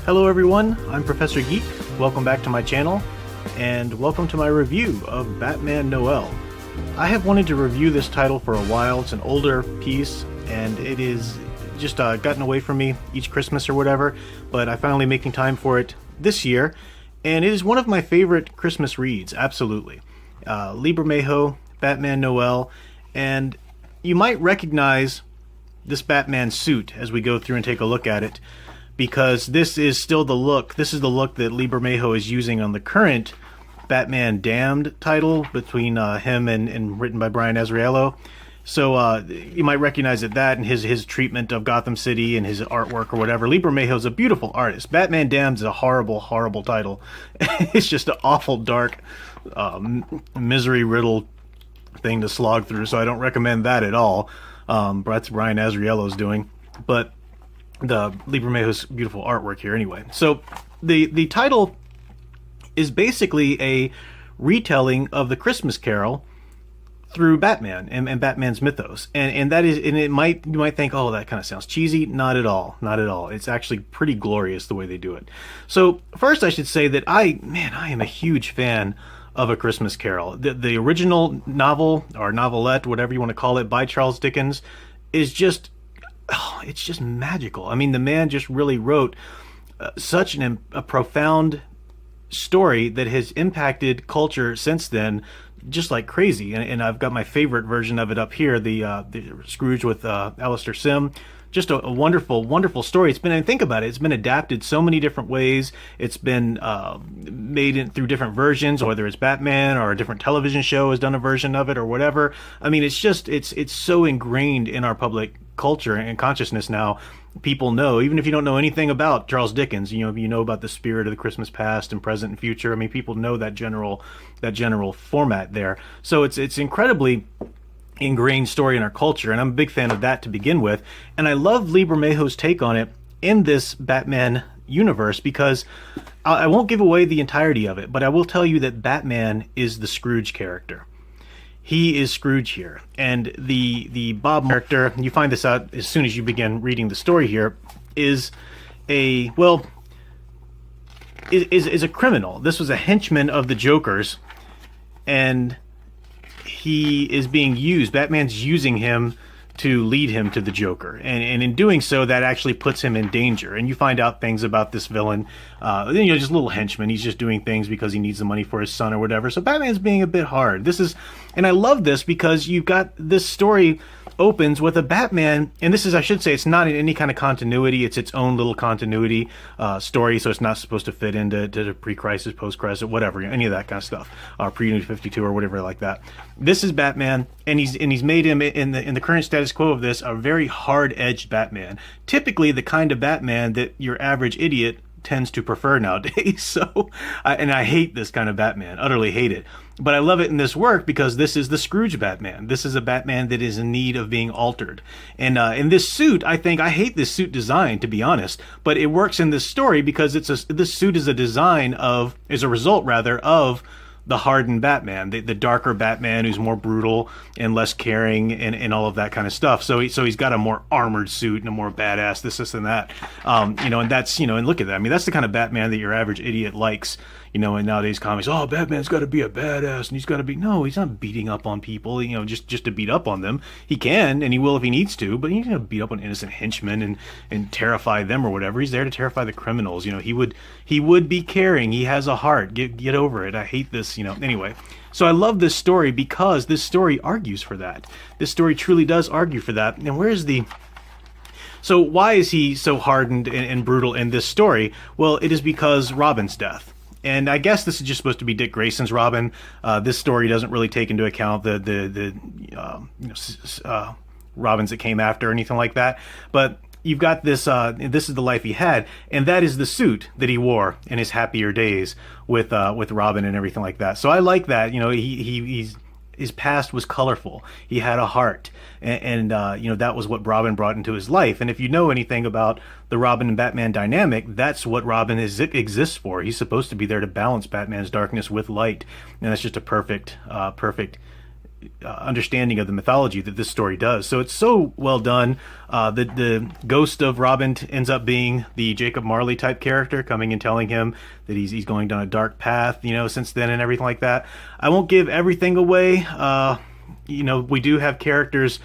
Hello everyone, I'm Professor Geek. Welcome back to my channel, and welcome to my review of Batman Noel. I have wanted to review this title for a while. It's an older piece, and it is just gotten away from me each Christmas or whatever, but I'm finally making time for it this year, and it is one of my favorite Christmas reads, absolutely. Bermejo, Batman Noel, and you might recognize this Batman suit as we go through and take a look at it, because this is still the look. This is the look that Bermejo is using on the current Batman Damned title between him and written by Brian Azzarello. So you might recognize that and his treatment of Gotham City and his artwork or whatever. Bermejo is a beautiful artist. Batman Damned is a horrible, horrible title. It's just an awful, dark, misery-riddled thing to slog through, so I don't recommend that at all. That's Brian Azzarello's doing. But the Bermejo's beautiful artwork here anyway. So the title is basically a retelling of the Christmas Carol through Batman and Batman's mythos, and that is, and you might think, oh, that kind of sounds cheesy. Not at all, not at all. It's actually pretty glorious the way they do it. So first, I should say that I am a huge fan of A Christmas Carol. The original novel or novelette, whatever you want to call it, by Charles Dickens, is just, it's just magical. I mean, the man just really wrote such a profound story that has impacted culture since then, just like crazy. And I've got my favorite version of it up here, the Scrooge with Alistair Sim. Just a wonderful, wonderful story. It's been, and think about it, it's been adapted so many different ways. It's been made through different versions, whether it's Batman or a different television show has done a version of it or whatever. I mean, it's just, it's so ingrained in our public culture and consciousness now. People know, even if you don't know anything about Charles Dickens, you know about the spirit of the Christmas past and present and future. I mean, people know that general format there. So it's incredibly ingrained story in our culture, and I'm a big fan of that to begin with. And I love Bermejo's take on it in this Batman universe, because I won't give away the entirety of it, but I will tell you that Batman is the Scrooge character. He is Scrooge here, and the Bob character, you find this out as soon as you begin reading the story here, is a criminal. This was a henchman of the Joker's, and he is being used. Batman's using him to lead him to the Joker, and in doing so, that actually puts him in danger. And you find out things about this villain, just a little henchman. He's just doing things because he needs the money for his son or whatever. So Batman's being a bit hard. And I love this because you've got this story opens with a Batman, and this is, I should say, it's not in any kind of continuity. It's its own little continuity story, so it's not supposed to fit into pre-crisis, post-crisis, whatever, any of that kind of stuff, pre-New 52 or whatever like that. This is Batman, and he's made him in the current status quo of this a very hard-edged Batman, typically the kind of Batman that your average idiot tends to prefer nowadays. So, and I hate this kind of Batman, utterly hate it. But I love it in this work because this is the Scrooge Batman. This is a Batman that is in need of being altered. And in this suit, I hate this suit design, to be honest, but it works in this story because this suit is a result of the hardened Batman, the darker Batman who's more brutal and less caring and all of that kind of stuff. So he's got a more armored suit and a more badass this and that. And that's, and look at that. I mean, that's the kind of Batman that your average idiot likes, in nowadays comics. Oh, Batman's got to be a badass and he's got to be, no, he's not beating up on people, just to beat up on them. He can, and he will if he needs to, but he's going to beat up on innocent henchmen and terrify them or whatever. He's there to terrify the criminals. He would be caring. He has a heart. Get over it. I hate this, anyway. So I love this story because this story argues for that. This story truly does argue for that. And so why is he so hardened and brutal in this story? Well, it is because Robin's death. And I guess this is just supposed to be Dick Grayson's Robin. This story doesn't really take into account the Robins that came after or anything like that. But you've got this is the life he had, and that is the suit that he wore in his happier days with Robin and everything like that. So I like that. His past was colorful. He had a heart, and that was what Robin brought into his life. And if you know anything about the Robin and Batman dynamic, that's what Robin exists for. He's supposed to be there to balance Batman's darkness with light, and that's just a perfect understanding of the mythology that this story does. So it's so well done. The ghost of Robin ends up being the Jacob Marley type character, coming and telling him that he's going down a dark path, since then and everything like that. I won't give everything away. We do have characters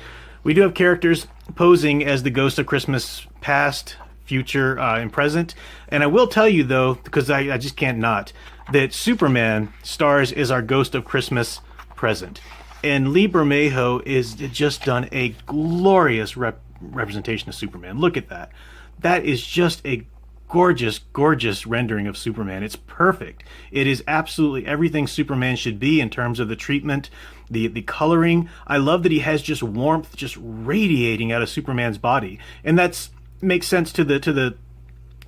posing as the ghost of Christmas past, future, and present. And I will tell you, though, because I just can't not, that Superman stars as our ghost of Christmas present. And Lee Bermejo is just done a glorious representation of Superman. Look at that. That is just a gorgeous, gorgeous rendering of Superman. It's perfect. It is absolutely everything Superman should be in terms of the treatment, the coloring. I love that he has just warmth just radiating out of Superman's body. And that's makes sense to the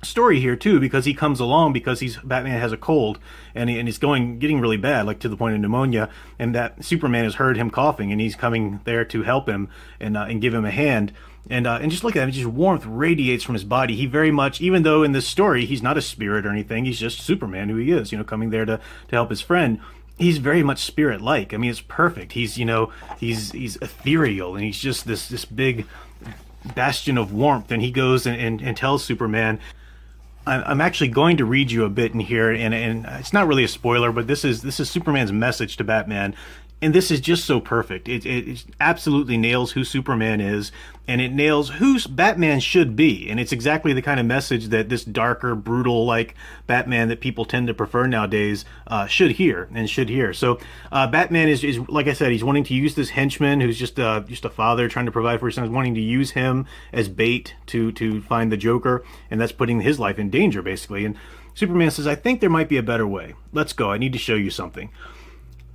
story here too, because he comes along because Batman has a cold and he's getting really bad, like to the point of pneumonia, and that Superman has heard him coughing and he's coming there to help him and give him a hand. And just look at him, just warmth radiates from his body. He very much, even though in this story he's not a spirit or anything, he's just Superman who he is, coming there to help his friend. He's very much spirit-like. I mean, it's perfect. He's he's ethereal, and he's just this big bastion of warmth. And he goes and tells Superman, I'm actually going to read you a bit in here, and it's not really a spoiler, but this is Superman's message to Batman. And this is just so perfect. It absolutely nails who Superman is, and it nails who Batman should be. And it's exactly the kind of message that this darker, brutal, like Batman that people tend to prefer nowadays should hear. So Batman is like I said, he's wanting to use this henchman who's just a father trying to provide for his son, wanting to use him as bait to find the Joker, and that's putting his life in danger, basically. And Superman says, I think there might be a better way. Let's go. I need to show you something.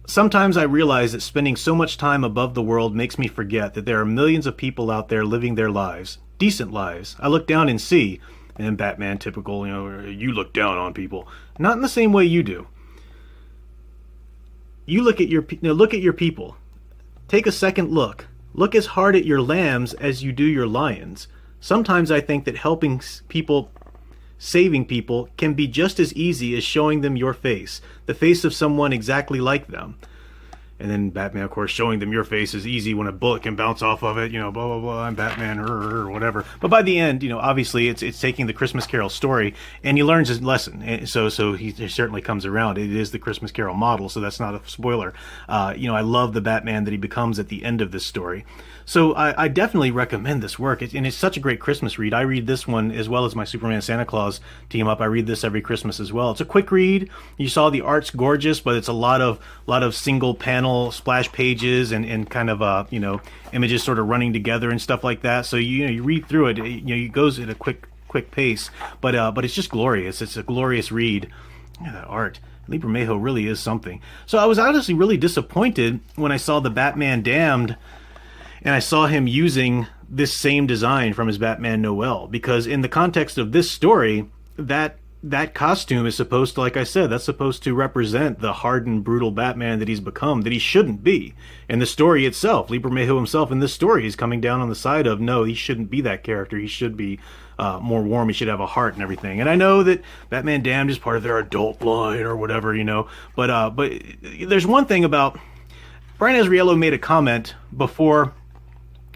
Sometimes I realize that spending so much time above the world makes me forget that there are millions of people out there living their lives, decent lives. I look down and see, and Batman, typical, you look down on people. Not in the same way you do. You look at your people. Take a second look. Look as hard at your lambs as you do your lions. Sometimes I think that helping people, saving people, can be just as easy as showing them your face, the face of someone exactly like them. And then Batman, of course, showing them your face is easy when a bullet can bounce off of it, blah, blah, blah, I'm Batman, or whatever. But by the end, obviously it's taking the Christmas Carol story, and he learns his lesson. And so he certainly comes around. It is the Christmas Carol model, so that's not a spoiler. I love the Batman that he becomes at the end of this story. So I definitely recommend this work, and it's such a great Christmas read. I read this one as well as my Superman Santa Claus team up. I read this every Christmas as well. It's a quick read. You saw the art's gorgeous, but it's a lot of single panel splash pages and kind of images sort of running together and stuff like that. So you read through it. It goes at a quick pace, but it's just glorious. It's a glorious read. Yeah, that art. Lee Bermejo really is something. So I was honestly really disappointed when I saw the Batman Damned, and I saw him using this same design from his Batman Noel, because in the context of this story, that costume is supposed to, like I said, that's supposed to represent the hardened, brutal Batman that he's become, that he shouldn't be. In the story itself, Lee Bermejo himself in this story is coming down on the side of, no, he shouldn't be that character. He should be more warm. He should have a heart and everything. And I know that Batman Damned is part of their adult line or whatever, but there's one thing about Brian Azzarello made a comment before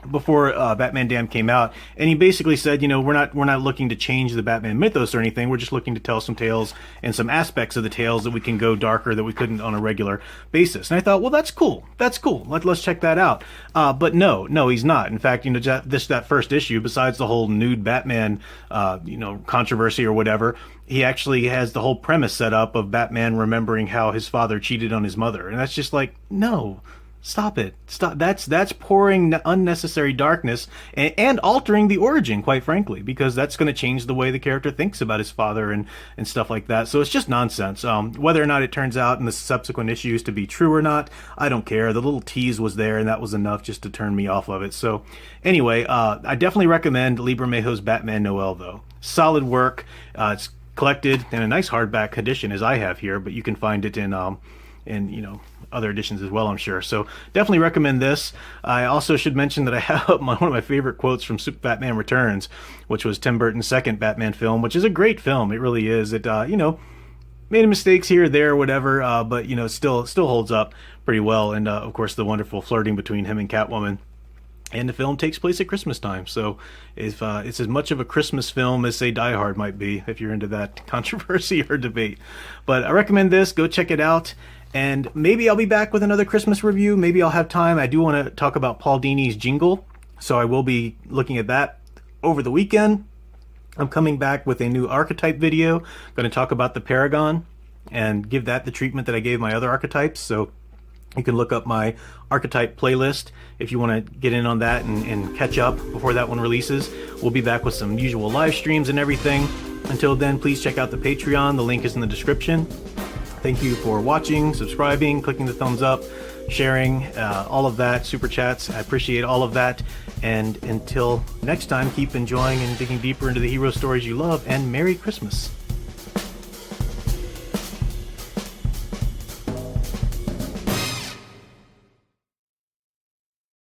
Batman Damned came out, and he basically said, we're not looking to change the Batman mythos or anything. We're just looking to tell some tales and some aspects of the tales that we can go darker that we couldn't on a regular basis. And I thought, well, that's cool. Let's check that out. But no, he's not. In fact, that first issue, besides the whole nude Batman, controversy or whatever, he actually has the whole premise set up of Batman remembering how his father cheated on his mother, and that's just like, no. Stop it. Stop. That's pouring unnecessary darkness and altering the origin, quite frankly, because that's going to change the way the character thinks about his father and stuff like that. So it's just nonsense. Whether or not it turns out in the subsequent issues to be true or not, I don't care. The little tease was there, and that was enough just to turn me off of it. So anyway, I definitely recommend Lee Bermejo's Batman Noel, though. Solid work. It's collected in a nice hardback edition, as I have here, but you can find it in other editions as well, I'm sure. So definitely recommend this. I also should mention that I have one of my favorite quotes from Batman Returns, which was Tim Burton's second Batman film, which is a great film. It really is. It made mistakes here or there, whatever, but you know, still holds up pretty well. And of course, the wonderful flirting between him and Catwoman. And the film takes place at Christmas time, so if it's as much of a Christmas film as, say, Die Hard might be, if you're into that controversy or debate. But I recommend this. Go check it out. And maybe I'll be back with another Christmas review. Maybe I'll have time. I do want to talk about Paul Dini's Jingle, so I will be looking at that over the weekend. I'm coming back with a new archetype video. I'm going to talk about the Paragon and give that the treatment that I gave my other archetypes. So you can look up my archetype playlist if you want to get in on that and catch up before that one releases. We'll be back with some usual live streams and everything. Until then, please check out the Patreon. The link is in the description. Thank you for watching, subscribing, clicking the thumbs up, sharing, all of that, super chats. I appreciate all of that. And until next time, keep enjoying and digging deeper into the hero stories you love, and Merry Christmas.